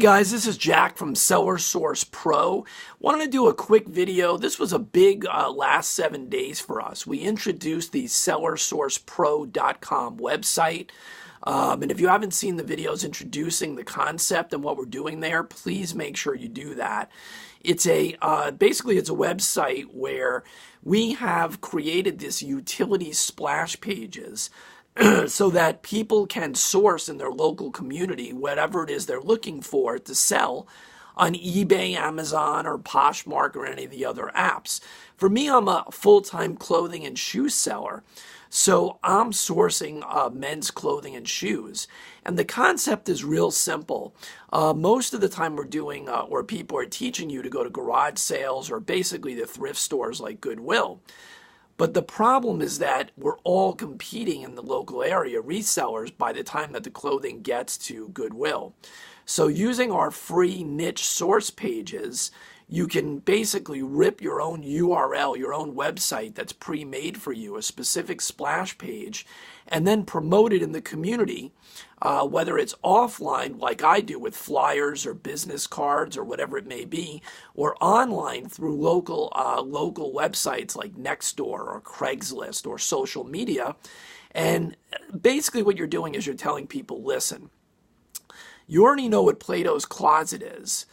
guys, this is Jack from Seller Source Pro. Wanted to do a quick video. This was a big last 7 days for us. We introduced the sellersourcepro.com website. And if you haven't seen the videos introducing the concept and what we're doing there, please make sure you do that. It's basically it's a website where we have created this utility splash pages so that people can source in their local community whatever it is they're looking for to sell on eBay, Amazon, or Poshmark, or any of the other apps. For me, I'm a full-time clothing and shoe seller, so I'm sourcing men's clothing and shoes. And the concept is real simple. Most of the time we're doing, or people are teaching you to go to garage sales or basically the thrift stores like Goodwill. But the problem is that we're all competing in the local area, resellers, by the time that the clothing gets to Goodwill. So using our free niche source pages, you can basically rip your own URL, your own website that's pre-made for you, a specific splash page, and then promote it in the community, whether it's offline like I do with flyers or business cards or whatever it may be, or online through local websites like Nextdoor or Craigslist or social media. And basically what you're doing is you're telling people, listen, you already know what Plato's Closet is.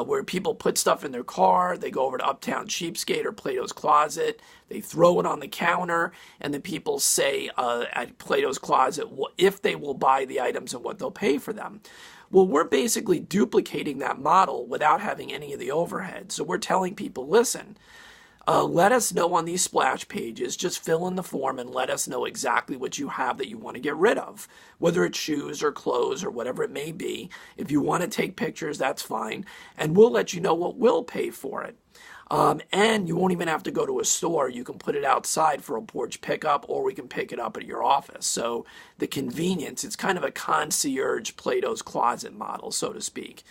Where people put stuff in their car, they go over to Uptown Cheapskate or Plato's Closet, they throw it on the counter, and the people say at Plato's Closet if they will buy the items and what they'll pay for them. Well, we're basically duplicating that model without having any of the overhead. So we're telling people, listen, let us know on these splash pages, just fill in the form and let us know exactly what you have that you want to get rid of, whether it's shoes or clothes or whatever it may be. If you want to take pictures, that's fine, and we'll let you know what we'll pay for it. And you won't even have to go to a store. You can put it outside for a porch pickup, or we can pick it up at your office. So the convenience, it's kind of a concierge Plato's Closet model, so to speak.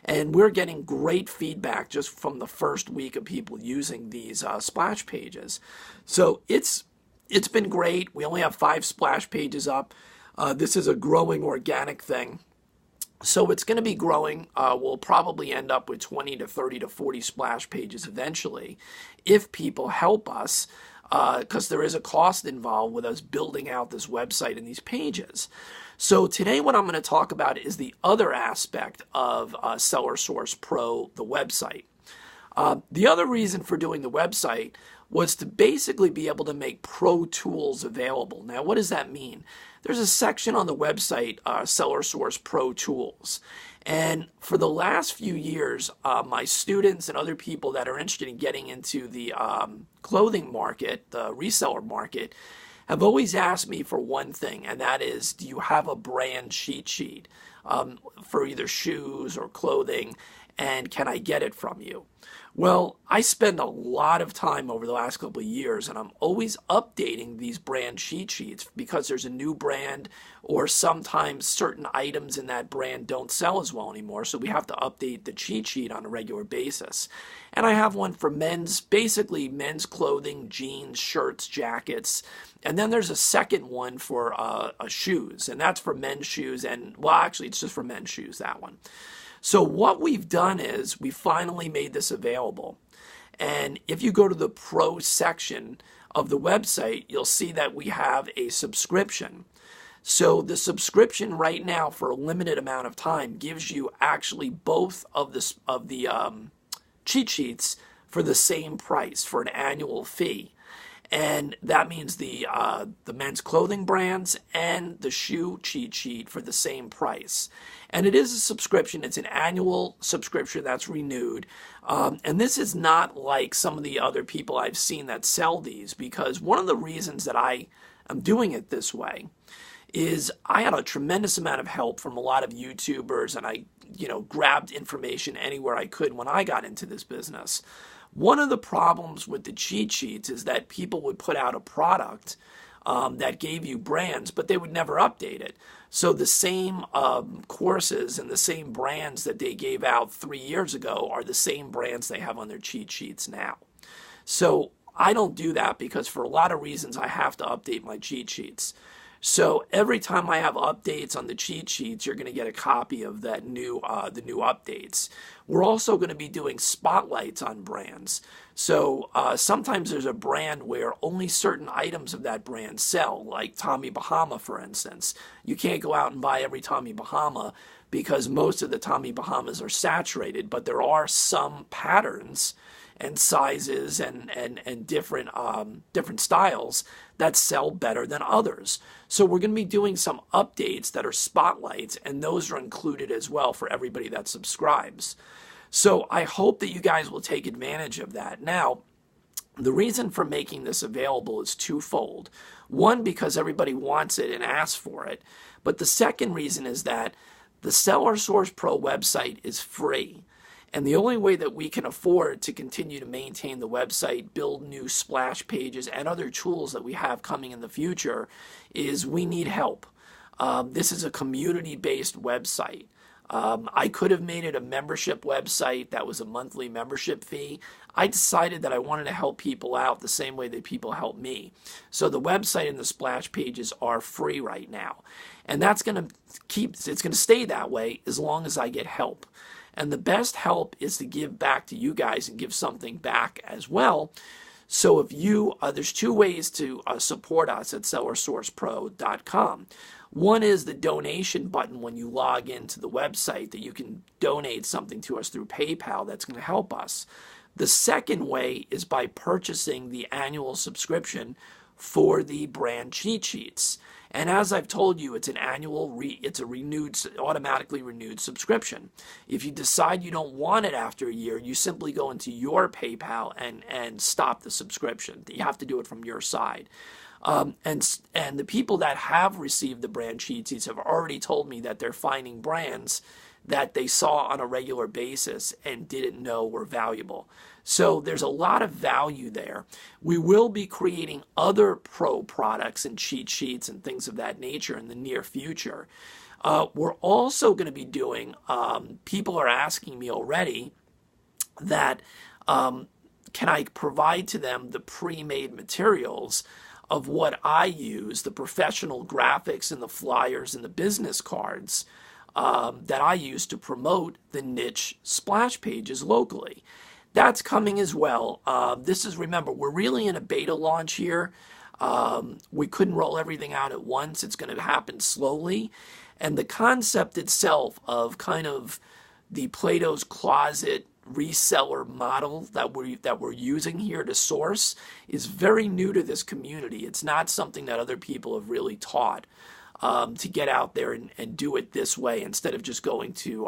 And we're getting great feedback just from the first week of people using these splash pages. So it's been great. We only have 5 splash pages up. This is a growing organic thing. So it's going to be growing. We'll probably end up with 20 to 30 to 40 splash pages eventually if people help us, because there is a cost involved with us building out this website and these pages. So today what I'm going to talk about is the other aspect of Seller Source Pro, the website. The other reason for doing the website was to basically be able to make pro tools available. Now, what does that mean? There's a section on the website, Seller Source Pro Tools. And for the last few years, my students and other people that are interested in getting into the clothing market, the reseller market, have always asked me for one thing, and that is, do you have a brand cheat sheet for either shoes or clothing, and can I get it from you? Well, I spend a lot of time over the last couple of years, and I'm always updating these brand cheat sheets because there's a new brand, or sometimes certain items in that brand don't sell as well anymore, so we have to update the cheat sheet on a regular basis. And I have one for basically men's clothing, jeans, shirts, jackets, and then there's a second one for shoes, and that's for men's shoes, and well, actually it's just for men's shoes, that one. So what we've done is we finally made this available. And if you go to the pro section of the website, you'll see that we have a subscription. So the subscription right now for a limited amount of time gives you actually both of the cheat sheets for the same price, for an annual fee. And that means the men's clothing brands and the shoe cheat sheet for the same price. And it is a subscription. It's an annual subscription that's renewed. And this is not like some of the other people I've seen that sell these, because one of the reasons that I am doing it this way is I had a tremendous amount of help from a lot of YouTubers, and I grabbed information anywhere I could when I got into this business. One of the problems with the cheat sheets is that people would put out a product that gave you brands, but they would never update it. So the same courses and the same brands that they gave out 3 years ago are the same brands they have on their cheat sheets now. So I don't do that because for a lot of reasons I have to update my cheat sheets. So every time I have updates on the cheat sheets, you're going to get a copy of that the new updates. We're also going to be doing spotlights on brands. So sometimes there's a brand where only certain items of that brand sell, like Tommy Bahama, for instance. You can't go out and buy every Tommy Bahama because most of the Tommy Bahamas are saturated, but there are some patterns and sizes and different styles that sell better than others. So we're going to be doing some updates that are spotlights, and those are included as well for everybody that subscribes. So I hope that you guys will take advantage of that. Now, the reason for making this available is twofold. One, because everybody wants it and asks for it. But the second reason is that the Seller Source Pro website is free. And the only way that we can afford to continue to maintain the website, build new splash pages, and other tools that we have coming in the future is we need help. This is a community-based website. I could have made it a membership website that was a monthly membership fee. I decided that I wanted to help people out the same way that people help me. So the website and the splash pages are free right now. And that's going to stay that way as long as I get help. And the best help is to give back to you guys and give something back as well. So if there's two ways to support us at sellersourcepro.com. One is the donation button when you log into the website that you can donate something to us through PayPal that's going to help us. The second way is by purchasing the annual subscription for the brand cheat sheets. And as I've told you, it's an automatically renewed subscription. If you decide you don't want it after a year, you simply go into your PayPal and stop the subscription. You have to do it from your side. And the people that have received the brand cheat sheets have already told me that they're finding brands that they saw on a regular basis and didn't know were valuable. So there's a lot of value there. We will be creating other pro products and cheat sheets and things of that nature in the near future. We're also going to be doing, people are asking me already that can I provide to them the pre-made materials of what I use, the professional graphics and the flyers and the business cards that I use to promote the niche splash pages locally. That's coming as well. Remember, we're really in a beta launch here. We couldn't roll everything out at once. It's going to happen slowly. And the concept itself of kind of the Plato's Closet reseller model that we're using here to source is very new to this community. It's not something that other people have really taught to get out there and do it this way instead of just going to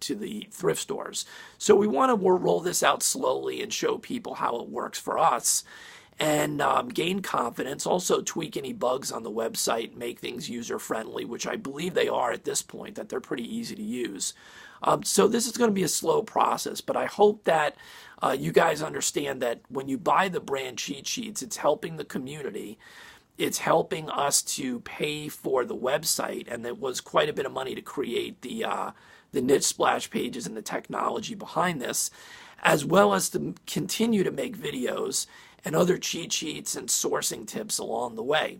the thrift stores. So we want to roll this out slowly and show people how it works for us and gain confidence, also tweak any bugs on the website, make things user-friendly, which I believe they are at this point, that they're pretty easy to use. So this is going to be a slow process, but I hope that you guys understand that when you buy the brand cheat sheets, it's helping the community. It's helping us to pay for the website, and it was quite a bit of money to create the niche splash pages and the technology behind this, as well as to continue to make videos and other cheat sheets and sourcing tips along the way.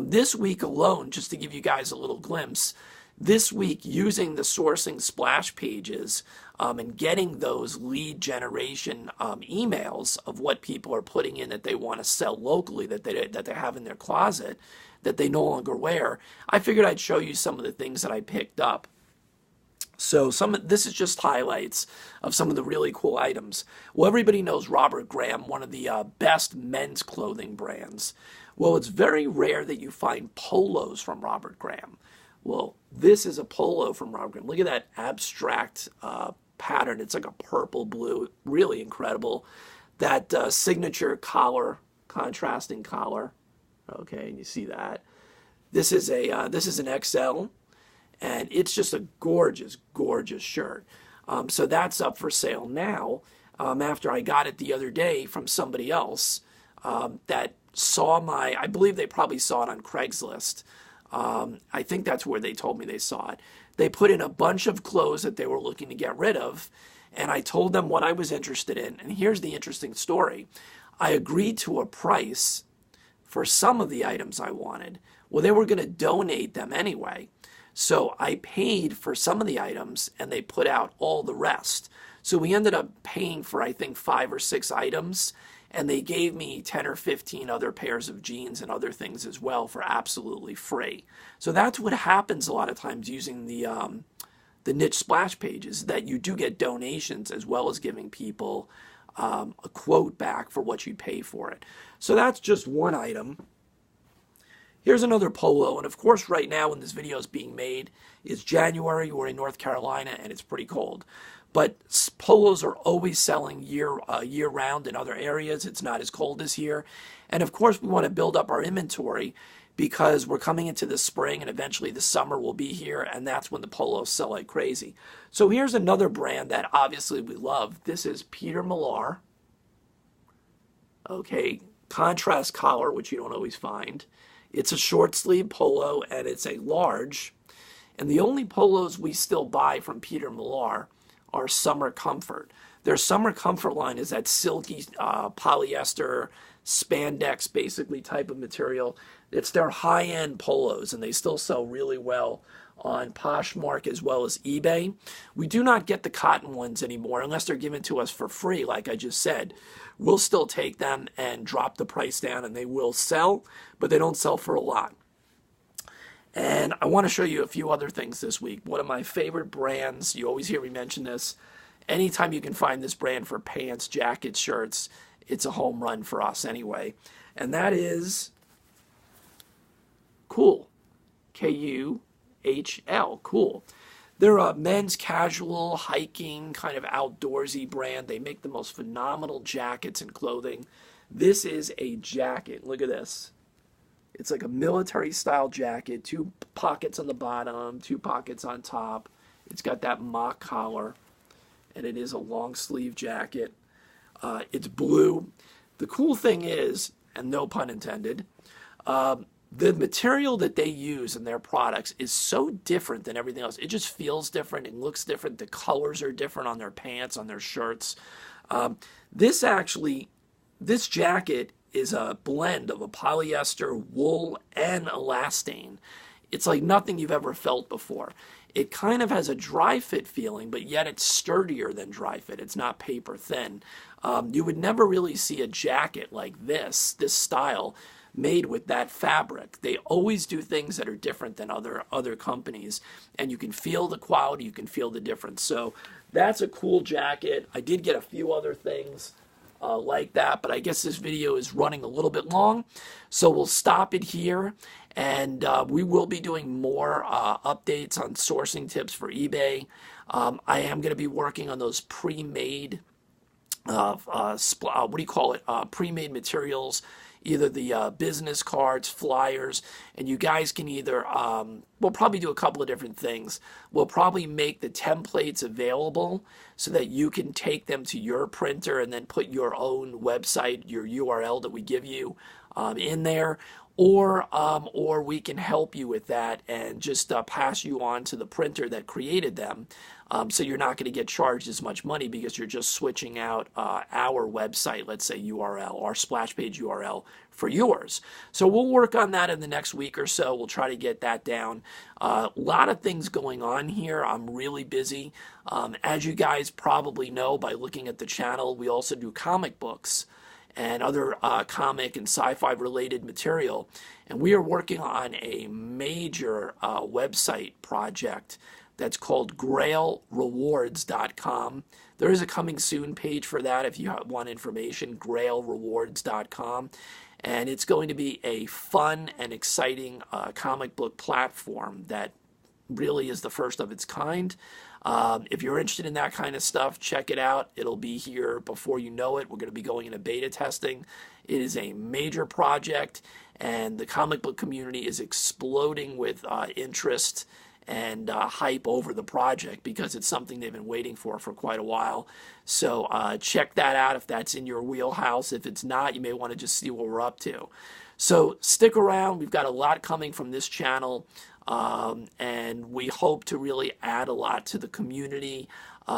This week alone, just to give you guys a little glimpse, this week using the sourcing splash pages and getting those lead generation emails of what people are putting in that they want to sell locally, that they have in their closet, that they no longer wear, I figured I'd show you some of the things that I picked up. So this is just highlights of some of the really cool items. Well, everybody knows Robert Graham, one of the best men's clothing brands. Well, it's very rare that you find polos from Robert Graham. Well, this is a polo from Robert Graham. Look at that abstract pattern. It's like a purple blue, really incredible. That signature collar, contrasting collar. Okay, and you see that. This is an XL. And it's just a gorgeous, gorgeous shirt. So that's up for sale now after I got it the other day from somebody else that saw I believe they probably saw it on Craigslist. I think that's where they told me they saw it. They put in a bunch of clothes that they were looking to get rid of, and I told them what I was interested in. And here's the interesting story. I agreed to a price for some of the items I wanted. Well, they were going to donate them anyway. So I paid for some of the items and they put out all the rest. So we ended up paying for, I think, 5 or 6 items, and they gave me 10 or 15 other pairs of jeans and other things as well for absolutely free. So that's what happens a lot of times using the niche splash pages, that you do get donations as well as giving people a quote back for what you pay for it. So that's just one item. Here's another polo, and of course right now when this video is being made, it's January, we're in North Carolina, and it's pretty cold. But polos are always selling year-round in other areas. It's not as cold as here. And of course we want to build up our inventory because we're coming into the spring and eventually the summer will be here, and that's when the polos sell like crazy. So here's another brand that obviously we love. This is Peter Millar. Okay, contrast collar, which you don't always find. It's a short sleeve polo and it's a large. And the only polos we still buy from Peter Millar are Summer Comfort. Their Summer Comfort line is that silky polyester spandex basically type of material. It's their high-end polos and they still sell really well on Poshmark as well as eBay. We do not get the cotton ones anymore unless they're given to us for free, like I just said. We'll still take them and drop the price down and they will sell, but they don't sell for a lot. And I want to show you a few other things this week. One of my favorite brands, you always hear me mention this, anytime you can find this brand for pants, jackets, shirts, it's a home run for us anyway. And that is Kuhl. K-U-H-L, Kuhl. They're a men's casual, hiking, kind of outdoorsy brand. They make the most phenomenal jackets and clothing. This is a jacket. Look at this. It's like a military style jacket, 2 pockets on the bottom, 2 pockets on top. It's got that mock collar, and it is a long sleeve jacket. It's blue. The cool thing is, and no pun intended, the material that they use in their products is so different than everything else. It just feels different. It looks different. The colors are different on their pants, on their shirts. This jacket is a blend of a polyester, wool, and elastane. It's like nothing you've ever felt before. It kind of has a dry fit feeling, but yet it's sturdier than dry fit. It's not paper thin. You would never really see a jacket like this style, made with that fabric. They always do things that are different than other companies, and you can feel the quality, you can feel the difference. So that's a cool jacket. I did get a few other things like that, but I guess this video is running a little bit long, so we'll stop it here, and we will be doing more updates on sourcing tips for eBay. I am going to be working on those pre-made pre-made materials, either the business cards, flyers, and you guys can either, we'll probably do a couple of different things. We'll probably make the templates available so that you can take them to your printer and then put your own website, your URL that we give you in there. Or we can help you with that and just pass you on to the printer that created them. So you're not going to get charged as much money because you're just switching out our website, let's say URL, our splash page URL for yours. So we'll work on that in the next week or so. We'll try to get that down. A lot of things going on here. I'm really busy. As you guys probably know by looking at the channel, we also do comic books and other comic and sci-fi related material. And we are working on a major website project that's called grailrewards.com. There is a coming soon page for that if you want information, grailrewards.com. And it's going to be a fun and exciting comic book platform that really is the first of its kind. If you're interested in that kind of stuff, check it out. It'll be here before you know it. We're going to be going into beta testing. It is a major project, and the comic book community is exploding with interest and hype over the project because it's something they've been waiting for quite a while. So check that out if that's in your wheelhouse. If it's not, you may want to just see what we're up to. So stick around. We've got a lot coming from this channel. And we hope to really add a lot to the community.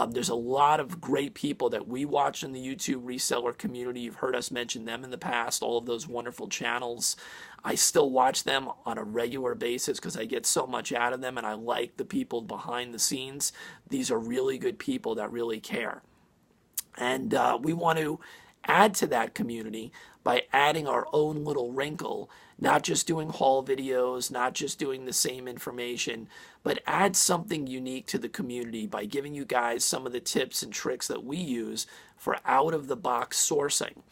There's a lot of great people that we watch in the YouTube reseller community. You've heard us mention them in the past, all of those wonderful channels. I still watch them on a regular basis because I get so much out of them, and I like the people behind the scenes. These are really good people that really care. And we want to add to that community by adding our own little wrinkle, not just doing haul videos, not just doing the same information, but add something unique to the community by giving you guys some of the tips and tricks that we use for out-of-the-box sourcing.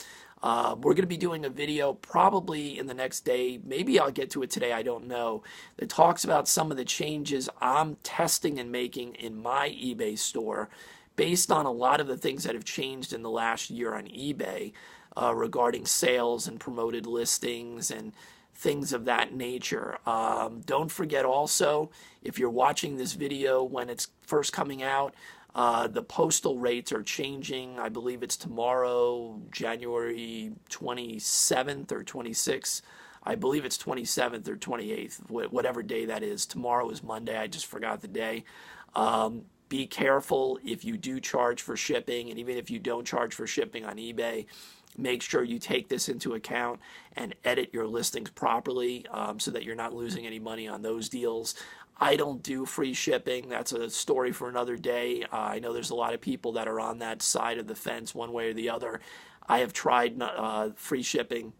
We're going to be doing a video probably in the next day, maybe I'll get to it today, I don't know, that talks about some of the changes I'm testing and making in my eBay store based on a lot of the things that have changed in the last year on eBay regarding sales and promoted listings and things of that nature. Don't forget also, if you're watching this video when it's first coming out, the postal rates are changing. I believe it's tomorrow, January 27th or 26th. I believe it's 27th or 28th, whatever day that is. Tomorrow is Monday. I just forgot the day. Be careful if you do charge for shipping, and even if you don't charge for shipping on eBay, make sure you take this into account and edit your listings properly so that you're not losing any money on those deals. I don't do free shipping. That's a story for another day. I know there's a lot of people that are on that side of the fence one way or the other. I have tried free shipping.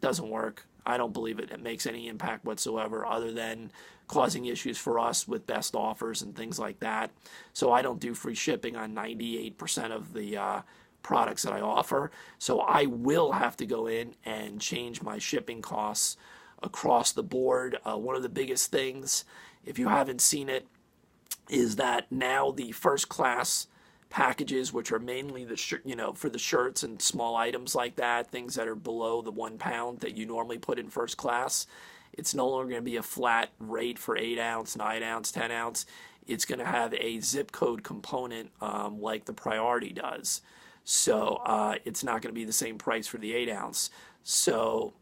Doesn't work. I don't believe it makes any impact whatsoever other than causing issues for us with best offers and things like that. So I don't do free shipping on 98% of the products that I offer. So I will have to go in and change my shipping costs across the board. One of the biggest things, if you haven't seen it, is that now the first class packages, which are mainly the for the shirts and small items like that, things that are below the 1 pound that you normally put in first class, it's no longer going to be a flat rate for 8 ounce, 9 ounce, 10 ounce. It's going to have a zip code component like the priority does. So it's not going to be the same price for the 8 ounce. So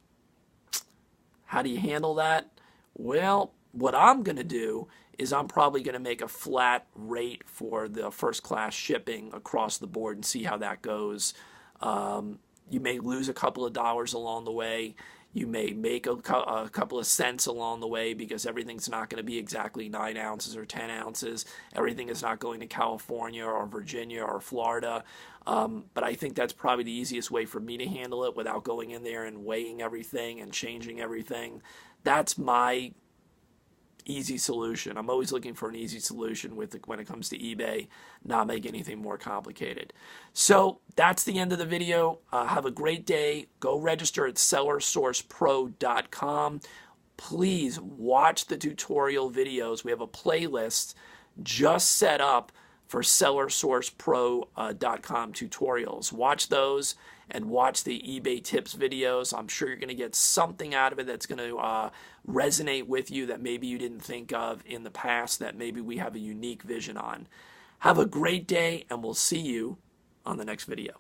how do you handle that? Well, what I'm going to do is I'm probably going to make a flat rate for the first class shipping across the board and see how that goes. You may lose a couple of dollars along the way. You may make a couple of cents along the way because everything's not going to be exactly 9 ounces or 10 ounces. Everything is not going to California or Virginia or Florida. But I think that's probably the easiest way for me to handle it without going in there and weighing everything and changing everything. That's my easy solution. I'm always looking for an easy solution when it comes to eBay, not make anything more complicated. So that's the end of the video. Have a great day. Go register at sellersourcepro.com. Please watch the tutorial videos. We have a playlist just set up for sellersourcepro.com tutorials. Watch those and watch the eBay tips videos. I'm sure you're going to get something out of it that's going to resonate with you that maybe you didn't think of in the past, that maybe we have a unique vision on. Have a great day, and we'll see you on the next video.